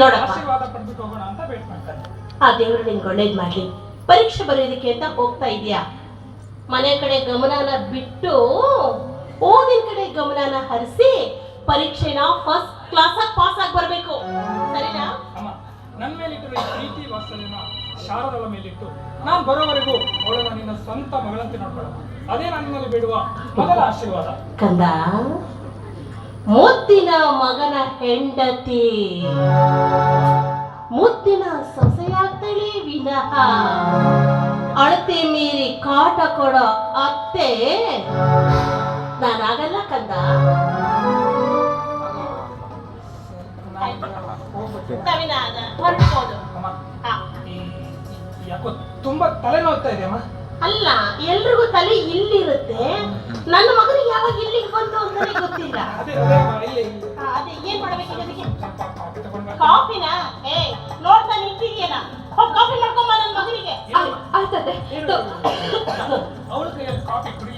ನೋಡಪ್ಪ, ಆಶೀರ್ವಾದ ಪಡ್ಬಿಟ್ಟು ಹೋಗೋಣ ಅಂತ ಬೇಡ್ಕೊಂತಾರೆ. ಆ ದೇವರು ನಿನ್ಗೆ ಒಳ್ಳೇದ್ ಮಾಡ್ಲಿ. ಪರೀಕ್ಷೆ ಬರೆಯೋದಕ್ಕೆ ಅಂತ ಹೋಗ್ತಾ ಇದೀಯಾ, ಮನೆ ಕಡೆ ಗಮನನ ಬಿಟ್ಟು ಓದಿನ ಕಡೆ ಗಮನನ ಹರಿಸಿ ಪರೀಕ್ಷೆನ ಫಸ್ಟ್ ಕ್ಲಾಸ್ ಆಗಿ ಪಾಸ್ ಆಗಿ ಬರ್ಬೇಕು, ಸರಿನಾ? ಅಮ್ಮ, ನನ್ನ ಮೇಲಿಟ್ಟಿರೋ ಈ ಪ್ರೀತಿ ವಾತ್ಸಲ್ಯನ ಶಾರದಳ ಮೇಲಿಟ್ಟು ನಾನು ಬರೋವರೆಗೂ ಅವಳನ್ನ ನಿನ್ನ ಸ್ವಂತ ಮಗಳಂತೆ ನೋಡ್ಕೊಳ್ಳಮ್ಮ. ಅದೇ ನನ್ನಲ್ಲಿ ಬಿಡುವ ಮೊದಲ ಆಶೀರ್ವಾದ. ಕಂದ, ಮುದ್ದಿನ ಮಗನ ಹೆಂಡತಿ ಮುದ್ದಿನ ಸೊಸೆಯಾಗ್ತಳಿ ವಿನಃ ಅಳತೆ ಮೀರಿ ಕಾಟ ಕೊಡೋ ಅತ್ತೆ ನಾನಾಗಲ್ಲ ಕಂದ. ಹೊರಡ್ಬೋದು. ಅಮ್ಮ, ಯಾಕೋ ತುಂಬಾ ತಲೆ ನೋಡ್ತಾ ಇದೆ ಅಮ್ಮ. ಅಲ್ಲ, ಎಲ್ರಿಗೂ ತಲೆ ಇಲ್ಲಿರುತ್ತೆ, ನನ್ನ ಮಗನಿಗೆ ಯಾವಾಗ ಇಲ್ಲಿಗೆ ಬಂತು ಅಂತಾನೆ ಗೊತ್ತಿಲ್ಲ. ಅದೇ ಅಮ್ಮ, ಇಲ್ಲಿ ಅದೇ ಏನ್ ಮಾಡ್ಬೇಕು ಅದಕ್ಕೆ? ಸ್ವಲ್ಪ ಕಾಫಿ ತಗೊಂಡ್ ಬಾ. ಕಾಫಿನಾ? ನೋಡ್ತಾ ನಿಂತಿದ್ಯಲ್ಲ, ಕಾಫಿ ಮಾಡ್ಕೊಂಬ ನನ್ನ ಮಗನಿಗೆ. ಆಯ್ತದೆ. ಅವಳ ಕೈಯಲ್ಲಿ ಕಾಫಿ ಕುಡಿ.